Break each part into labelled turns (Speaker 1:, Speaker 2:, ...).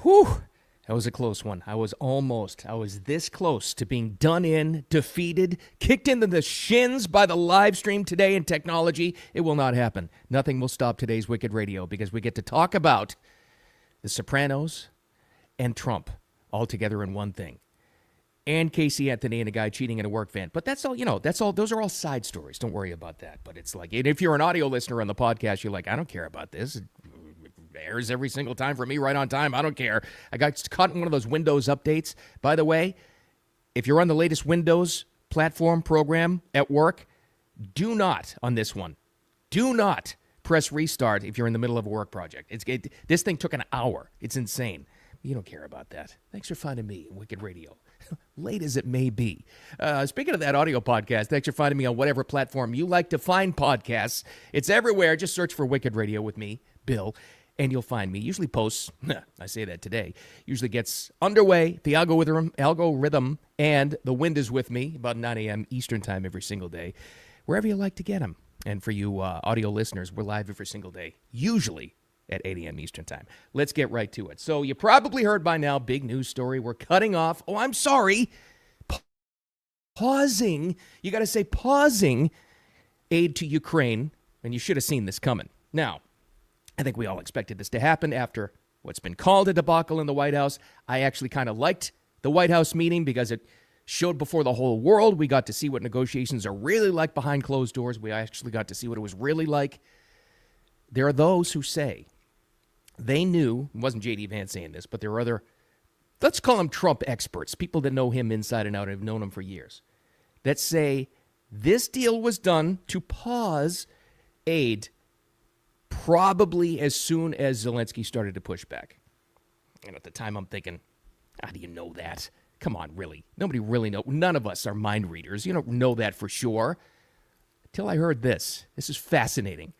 Speaker 1: Whew. That was a close one. I was this close to being done in, defeated, kicked into the shins by the live stream today and technology. It will not happen. Nothing will stop today's Wicked Radio because we get to talk about the Sopranos and Trump all together in one thing. And Casey Anthony and a guy cheating in a work van. But that's all, those are all side stories. Don't worry about that. But it's like, and if you're an audio listener on the podcast, you're like, I don't care about this. It airs every single time for me right on time. I don't care. I got caught in one of those Windows updates. By the way, if you're on the latest Windows platform program at work, do not, on this one, do not press restart if you're in the middle of a work project. This thing took an hour. It's insane. You don't care about that. Thanks for finding me, Wicked Radio. Late as it may be. Speaking of that audio podcast, thanks for finding me on whatever platform you like to find podcasts. It's everywhere. Just search for Wicked Radio with me, Bill, and you'll find me. Usually posts, I say that today, usually gets underway, the algorithm, and the wind is with me about 9 a.m. Eastern time every single day, wherever you like to get them. And for you audio listeners, we're live every single day, usually at 8 a.m. Eastern time. Let's get right to it. So you probably heard by now, big news story. We're cutting off. Oh, I'm sorry. Pausing. You got to say pausing aid to Ukraine. And you should have seen this coming. Now, I think we all expected this to happen after what's been called a debacle in the White House. I actually kind of liked the White House meeting because it showed before the whole world. We got to see what negotiations are really like behind closed doors. We actually got to see what it was really like. There are those who say they knew, it wasn't J.D. Vance saying this, but there are other, let's call them Trump experts, people that know him inside and out and have known him for years, that say this deal was done to pause aid probably as soon as Zelensky started to push back. And at the time I'm thinking, how do you know that? Come on, really? Nobody really knows. None of us are mind readers. You don't know that for sure. Until I heard this. This is fascinating.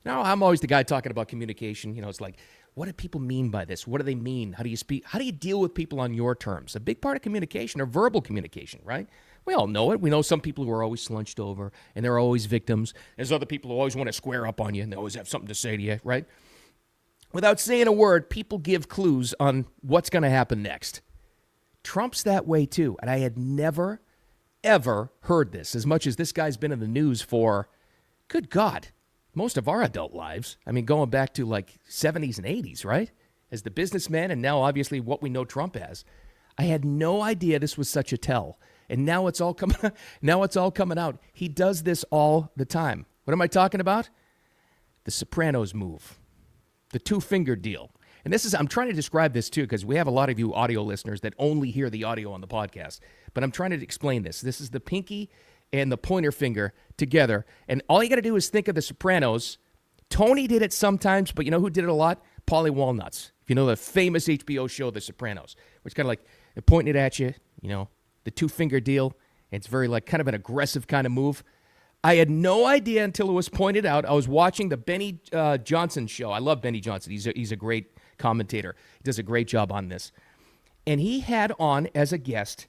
Speaker 1: Now, I'm always the guy talking about communication. It's like, what do people mean by this? What do they mean? How do you speak? How do you deal with people on your terms? A big part of communication are verbal communication, right? We all know it. We know some people who are always slunched over, and they're always victims. There's other people who always want to square up on you, and they always have something to say to you, right? Without saying a word, people give clues on what's going to happen next. Trump's that way, too. And I had never, ever heard this, as much as this guy's been in the news for, good God, most of our adult lives. I mean, going back to like 70s and 80s, right? As the businessman, and now obviously what we know Trump as. I had no idea this was such a tell. And now it's all coming out. He does this all the time. What am I talking about? The Sopranos move. The two-finger deal. And I'm trying to describe this too, because we have a lot of you audio listeners that only hear the audio on the podcast. But I'm trying to explain this. This is the pinky and the pointer finger together. And all you got to do is think of the Sopranos. Tony did it sometimes, but you know who did it a lot? Paulie Walnuts. If you know the famous HBO show, The Sopranos, which kind of like they're pointing it at you, the two-finger deal. And it's very like kind of an aggressive kind of move. I had no idea until it was pointed out. I was watching the Benny Johnson show. I love Benny Johnson. He's a great commentator. He does a great job on this. And he had on as a guest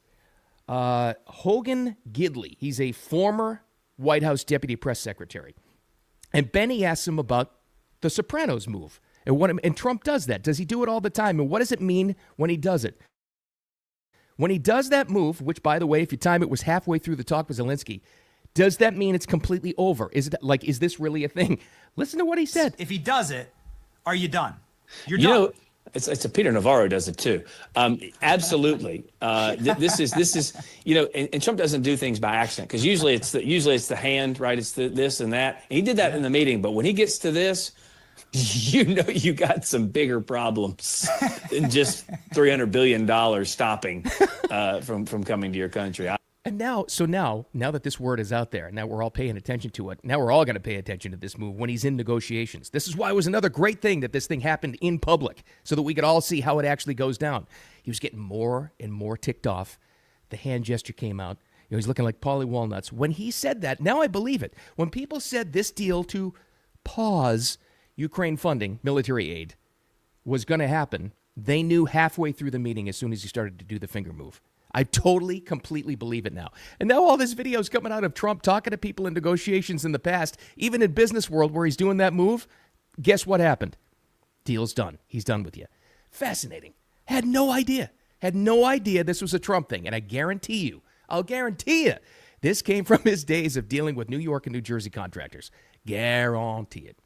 Speaker 1: Hogan Gidley. He's a former White House deputy press secretary. And Benny asks him about the Sopranos move. And Trump does that. Does he do it all the time? And what does it mean when he does it? When he does that move, which, by the way, if you time it was halfway through the talk with Zelensky, does that mean it's completely over? Is this really a thing? Listen to what he said.
Speaker 2: If he does it, are you done? You're done.
Speaker 3: It's a Peter Navarro does it too. Absolutely. This is and Trump doesn't do things by accident, because usually it's the hand, right? It's this and that. And he did that in the meeting, but when he gets to this, you got some bigger problems than just $300 billion stopping from coming to your country.
Speaker 1: And now that this word is out there, now we're all paying attention to it. Now we're all going to pay attention to this move when he's in negotiations. This is why it was another great thing that this thing happened in public, so that we could all see how it actually goes down. He was getting more and more ticked off. The hand gesture came out. He's looking like Paulie Walnuts. When he said that, now I believe it. When people said this deal to pause Ukraine funding, military aid, was going to happen, they knew halfway through the meeting as soon as he started to do the finger move. I totally, completely believe it now. And now all this video is coming out of Trump talking to people in negotiations in the past, even in business world where he's doing that move. Guess what happened? Deal's done. He's done with you. Fascinating. Had no idea. Had no idea this was a Trump thing. And I'll guarantee you, this came from his days of dealing with New York and New Jersey contractors. Guarantee it.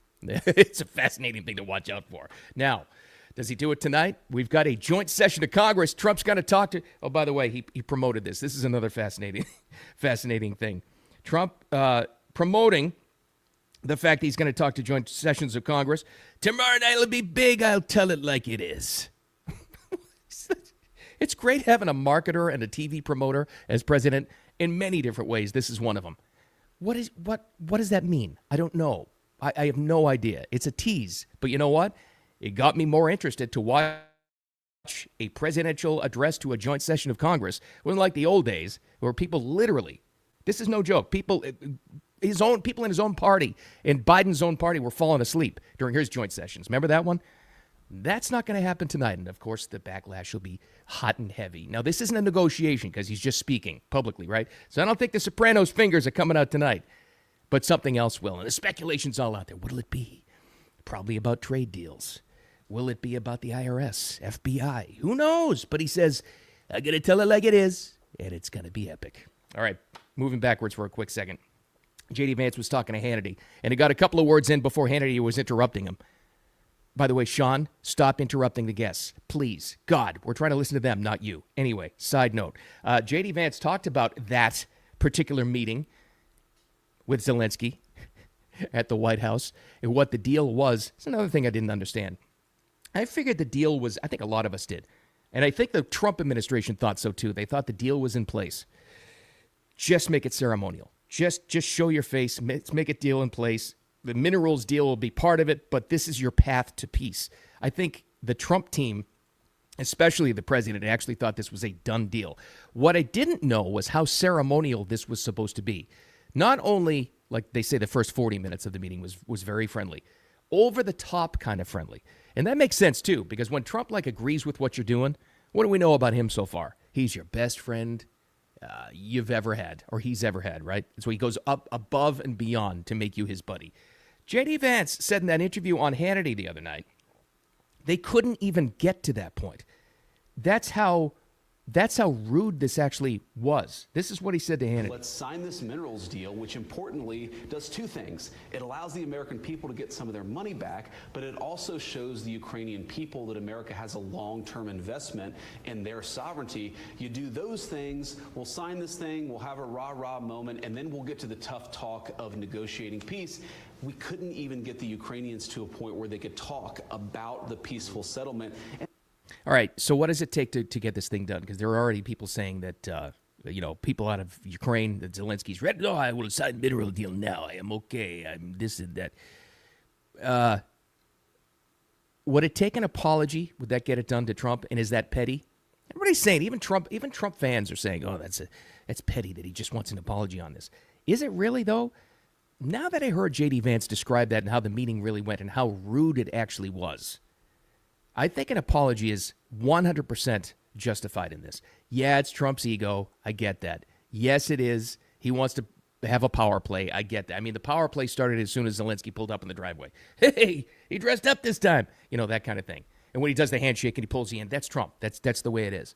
Speaker 1: It's a fascinating thing to watch out for. Now, does he do it tonight? We've got a joint session of Congress. Trump's going to talk to... Oh, by the way, he promoted this. This is another fascinating thing. Trump promoting the fact that he's going to talk to joint sessions of Congress. Tomorrow night will be big. I'll tell it like it is. It's great having a marketer and a TV promoter as president in many different ways. This is one of them. What does that mean? I don't know. I have no idea. It's a tease. But you know what? It got me more interested to watch a presidential address to a joint session of Congress. It wasn't like the old days where people literally, this is no joke, people in his own party, in Biden's own party, were falling asleep during his joint sessions. Remember that one? That's not going to happen tonight. And, of course, the backlash will be hot and heavy. Now, this isn't a negotiation because he's just speaking publicly, right? So I don't think the Sopranos fingers are coming out tonight. But something else will. And the speculation's all out there. What'll it be? Probably about trade deals. Will it be about the IRS, FBI? Who knows? But he says, I'm going to tell it like it is, and it's going to be epic. All right, moving backwards for a quick second. J.D. Vance was talking to Hannity, and he got a couple of words in before Hannity was interrupting him. By the way, Sean, stop interrupting the guests. Please. God, we're trying to listen to them, not you. Anyway, side note. J.D. Vance talked about that particular meeting with Zelensky at the White House and what the deal was. It's another thing I didn't understand. I figured the deal was, I think a lot of us did. And I think the Trump administration thought so too. They thought the deal was in place. Just make it ceremonial. Just show your face. Make a deal in place. The minerals deal will be part of it, but this is your path to peace. I think the Trump team, especially the president, actually thought this was a done deal. What I didn't know was how ceremonial this was supposed to be. Not only, like they say, the first 40 minutes of the meeting was very friendly, over the top kind of friendly. And that makes sense, too, because when Trump, agrees with what you're doing, what do we know about him so far? He's your best friend you've ever had, or he's ever had, right? So he goes up above and beyond to make you his buddy. J.D. Vance said in that interview on Hannity the other night, they couldn't even get to that point. That's how rude this actually was. This is what he said to Hannity.
Speaker 4: Let's sign this minerals deal, which importantly does two things. It allows the American people to get some of their money back, but it also shows the Ukrainian people that America has a long-term investment in their sovereignty. You do those things, we'll sign this thing, we'll have a rah-rah moment, and then we'll get to the tough talk of negotiating peace. We couldn't even get the Ukrainians to a point where they could talk about the peaceful settlement.
Speaker 1: All right, so what does it take to get this thing done? Because there are already people saying that, people out of Ukraine, that Zelensky's ready. No, I will sign a mineral deal now. I am okay. I'm this and that. Would it take an apology? Would that get it done to Trump? And is that petty? Everybody's saying, even Trump fans are saying, oh, that's petty that he just wants an apology on this. Is it really, though? Now that I heard J.D. Vance describe that and how the meeting really went and how rude it actually was, I think an apology is 100% justified in this. Yeah, it's Trump's ego. I get that. Yes, it is. He wants to have a power play. I get that. I mean, the power play started as soon as Zelensky pulled up in the driveway. Hey, he dressed up this time. That kind of thing. And when he does the handshake and he pulls you in, that's Trump. That's the way it is.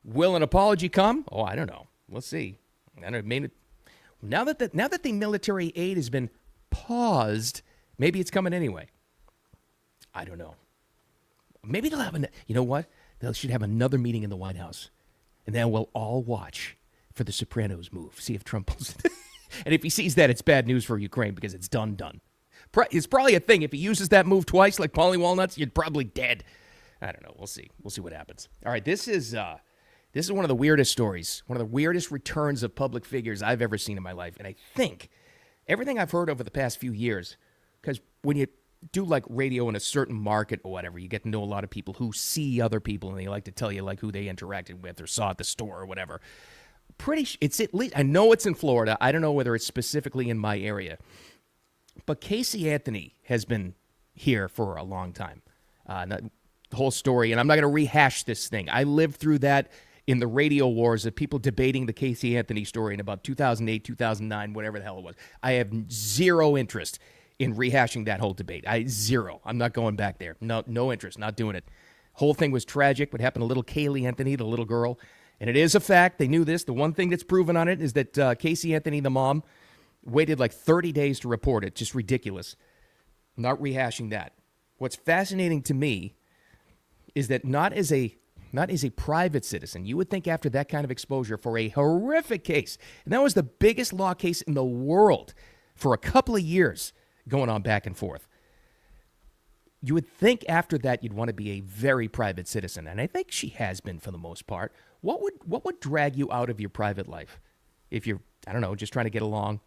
Speaker 1: Will an apology come? Oh, I don't know. We'll see. Now that the military aid has been paused, maybe it's coming anyway. I don't know. Maybe they'll have you know what? They should have another meeting in the White House. And then we'll all watch for the Sopranos move. See if Trump pulls it. And if he sees that, it's bad news for Ukraine because it's done. It's probably a thing. If he uses that move twice like Paulie Walnuts, you're probably dead. I don't know. We'll see. We'll see what happens. All right, this is one of the weirdest stories, one of the weirdest returns of public figures I've ever seen in my life. And I think everything I've heard over the past few years, because when you do radio in a certain market or whatever, you get to know a lot of people who see other people and they like to tell you who they interacted with or saw at the store or whatever. It's at least, I know it's in Florida. I don't know whether it's specifically in my area. But Casey Anthony has been here for a long time. The whole story, and I'm not going to rehash this thing. I lived through that in the radio wars of people debating the Casey Anthony story in about 2008, 2009, whatever the hell it was. I have zero interest in rehashing that whole debate. Zero. I'm not going back there. No interest. Not doing it. Whole thing was tragic. What happened to little Kaylee Anthony, the little girl. And it is a fact. They knew this. The one thing that's proven on it is that Casey Anthony, the mom, waited like 30 days to report it. Just ridiculous. I'm not rehashing that. What's fascinating to me is that not as a private citizen, you would think after that kind of exposure for a horrific case, and that was the biggest law case in the world for a couple of years going on back and forth. You would think after that you'd want to be a very private citizen, and I think she has been for the most part. What would drag you out of your private life if you're, I don't know, just trying to get along,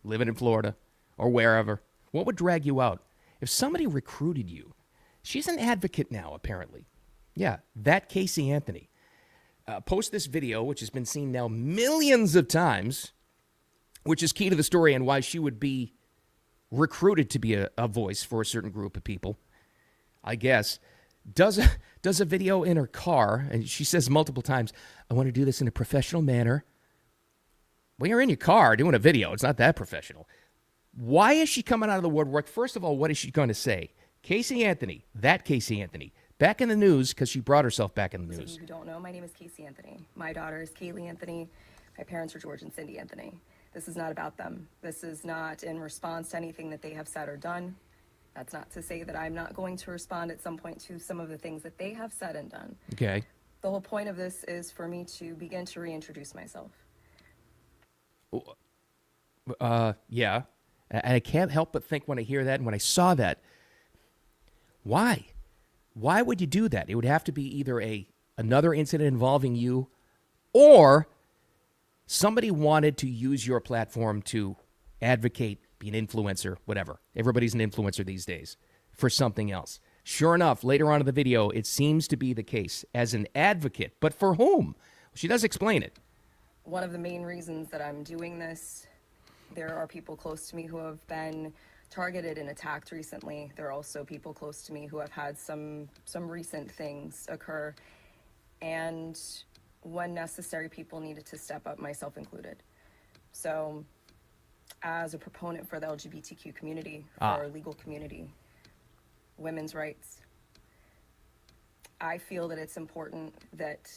Speaker 1: living in Florida or wherever? What would drag you out? If somebody recruited you, she's an advocate now, apparently. Yeah, that Casey Anthony. Post this video, which has been seen now millions of times, which is key to the story and why she would be recruited to be a voice for a certain group of people, I guess. Does a video in her car, and she says multiple times, I want to do this in a professional manner. Well, you're in your car doing a video. It's not that professional. Why is she coming out of the woodwork? First of all, what is she going to say? Casey Anthony, that Casey Anthony, back in the news because she brought herself back in the news.
Speaker 5: If you don't know, my name is Casey Anthony. My daughter is Kaylee Anthony. My parents are George and Cindy Anthony. This is not about them. This is not in response to anything that they have said or done. That's not to say that I'm not going to respond at some point to some of the things that they have said and done.
Speaker 1: Okay.
Speaker 5: The whole point of this is for me to begin to reintroduce myself.
Speaker 1: Yeah. And I can't help but think when I hear that and when I saw that, why? Why would you do that? It would have to be either another incident involving you or somebody wanted to use your platform to advocate, be an influencer, whatever. Everybody's an influencer these days for something else. Sure enough, later on in the video, it seems to be the case as an advocate. But for whom? She does explain it.
Speaker 5: One of the main reasons that I'm doing this, there are people close to me who have been targeted and attacked recently. There are also people close to me who have had some recent things occur. And when necessary, people needed to step up, myself included. So as a proponent for the LGBTQ community, for our legal community, women's rights, I feel that it's important that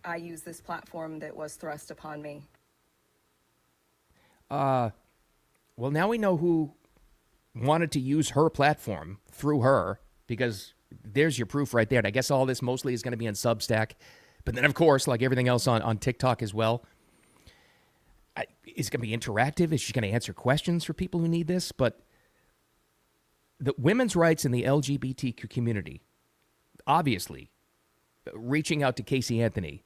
Speaker 5: I use this platform that was thrust upon me.
Speaker 1: Well, now we know who wanted to use her platform through her, because there's your proof right there. And I guess all this mostly is going to be on Substack. But then, of course, like everything else on TikTok as well, is it going to be interactive? Is she going to answer questions for people who need this? But the women's rights in the LGBTQ community, obviously, reaching out to Casey Anthony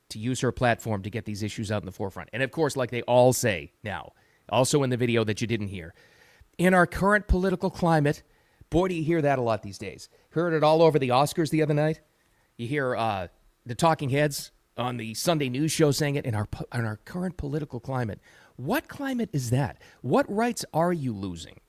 Speaker 1: to use her platform to get these issues out in the forefront. And, of course, like they all say now, also in the video that you didn't hear, in our current political climate, boy, do you hear that a lot these days. Heard it all over the Oscars the other night. You hear the talking heads on the Sunday news show saying it in our current political climate. What climate is that? What rights are you losing?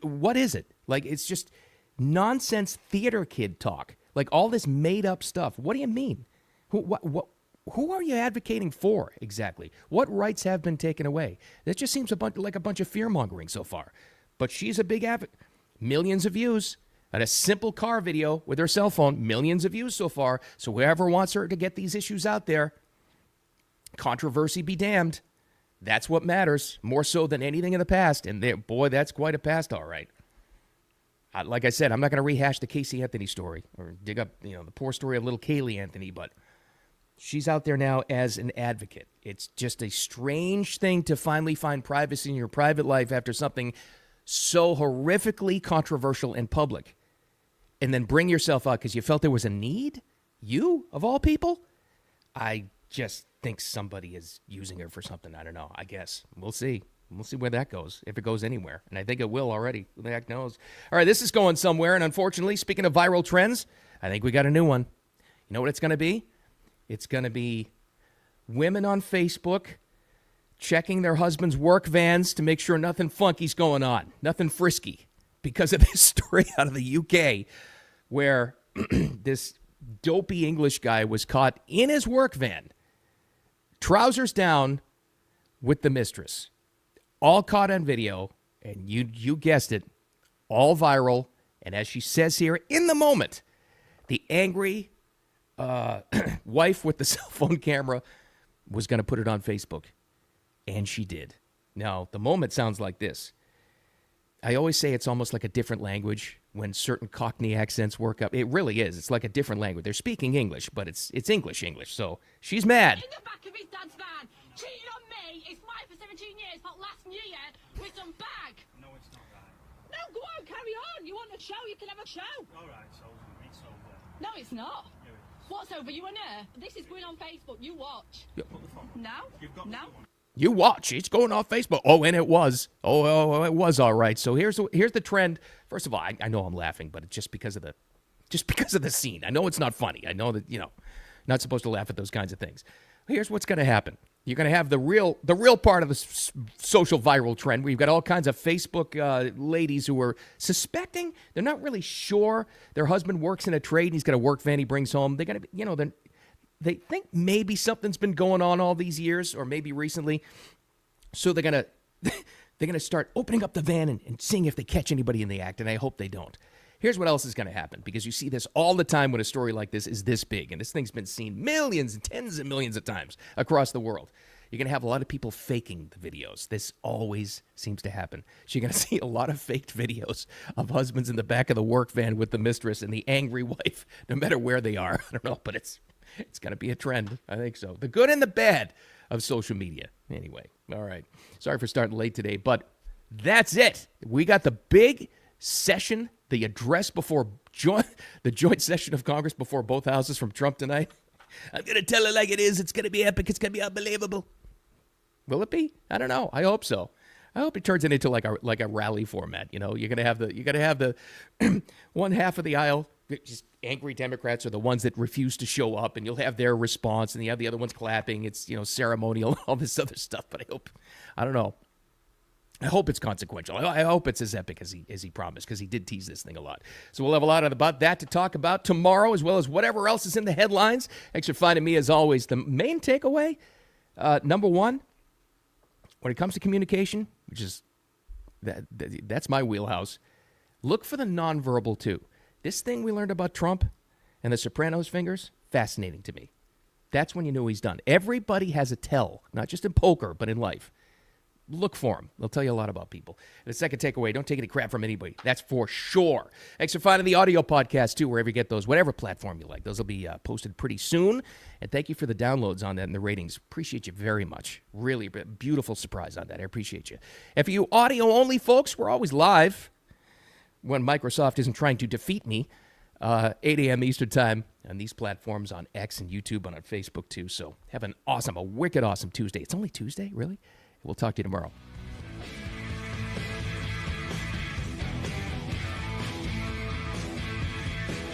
Speaker 1: What is it? Like, it's just nonsense theater kid talk. Like all this made up stuff. What do you mean? Who are you advocating for exactly? What rights have been taken away? That just seems like a bunch of fear-mongering so far. But she's a big advocate. Millions of views on a simple car video with her cell phone. Millions of views so far. So whoever wants her to get these issues out there, controversy be damned. That's what matters, more so than anything in the past. And boy, that's quite a past, all right. Like I said, I'm not going to rehash the Casey Anthony story or dig up the poor story of little Kaylee Anthony, but she's out there now as an advocate. It's just a strange thing to finally find privacy in your private life after something so horrifically controversial in public, and then bring yourself out because you felt there was a need? You, of all people? I just think somebody is using her for something. I don't know. I guess. We'll see. We'll see where that goes, if it goes anywhere. And I think it will already. Who the heck knows? All right, this is going somewhere. And unfortunately, speaking of viral trends, I think we got a new one. You know what it's going to be? It's going to be women on Facebook checking their husbands' work vans to make sure nothing funky's going on, nothing frisky, because of this story out of the UK where this dopey English guy was caught in his work van, trousers down, with the mistress. All caught on video, and you guessed it, all viral. And as she says here, in the moment, The angry wife with the cell phone camera was going to put it on Facebook, and she did. Now, the moment sounds like this. I always say it's almost like a different language when certain Cockney accents work up. It really is. It's like a different language. They're speaking English, but it's English. So she's mad.
Speaker 6: In the back of his dad's van, cheating on me. It's mine for 17 years, but last New Year with some bag.
Speaker 7: No, it's not right.
Speaker 6: No, go on, carry on. You want a show? You can have a show.
Speaker 7: All right, so it's over.
Speaker 6: No, it's not.
Speaker 7: Yeah, it is.
Speaker 6: What's over? You and her? This is going on Facebook. You watch.
Speaker 7: Put the phone on.
Speaker 6: No?
Speaker 7: You've got
Speaker 6: No?
Speaker 7: the phone.
Speaker 1: You watch. It's going off Facebook. Oh, and it was. Oh, it was all right. So here's the trend. First of all, I know I'm laughing, but it's just because of the scene. I know it's not funny. I know that, not supposed to laugh at those kinds of things. Here's what's going to happen. You're going to have the real part of the social viral trend where you've got all kinds of Facebook ladies who are suspecting. They're not really sure. Their husband works in a trade and he's got a work van he brings home. They got to, they think maybe something's been going on all these years or maybe recently. So they're going to start opening up the van and seeing if they catch anybody in the act. And I hope they don't. Here's what else is going to happen, because you see this all the time when a story like this is this big, and this thing's been seen millions and tens of millions of times across the world. You're going to have a lot of people faking the videos. This always seems to happen. So you're going to see a lot of faked videos of husbands in the back of the work van with the mistress and the angry wife, no matter where they are. I don't know, but it's going to be a trend. I think so. The good and the bad of social media. Anyway, all right. Sorry for starting late today, but that's it. We got the big session, the address before the joint session of Congress before both houses from Trump tonight. I'm going to tell it like it is. It's going to be epic. It's going to be unbelievable. Will it be? I don't know. I hope so. I hope it turns it into like a rally format. You're going to have the one half of the aisle, just angry Democrats are the ones that refuse to show up, and you'll have their response, and you have the other ones clapping. It's ceremonial, all this other stuff. But I don't know. I hope it's consequential. I hope it's as epic as he promised, because he did tease this thing a lot. So we'll have a lot about that to talk about tomorrow, as well as whatever else is in the headlines. Thanks for finding me, as always. The main takeaway, number one, when it comes to communication, which is that's my wheelhouse, look for the nonverbal too. This thing we learned about Trump and the Sopranos fingers, fascinating to me. That's when you know he's done. Everybody has a tell, not just in poker, but in life. Look for them. They'll tell you a lot about people. And the second takeaway, don't take any crap from anybody. That's for sure. Thanks for finding the audio podcast, too, wherever you get those, whatever platform you like. Those will be posted pretty soon. And thank you for the downloads on that and the ratings. Appreciate you very much. Really beautiful surprise on that. I appreciate you. And for you audio-only folks, we're always live when Microsoft isn't trying to defeat me. 8 a.m. Eastern Time on these platforms, on X and YouTube, and on Facebook, too. So have a wicked awesome Tuesday. It's only Tuesday, really? We'll talk to you tomorrow.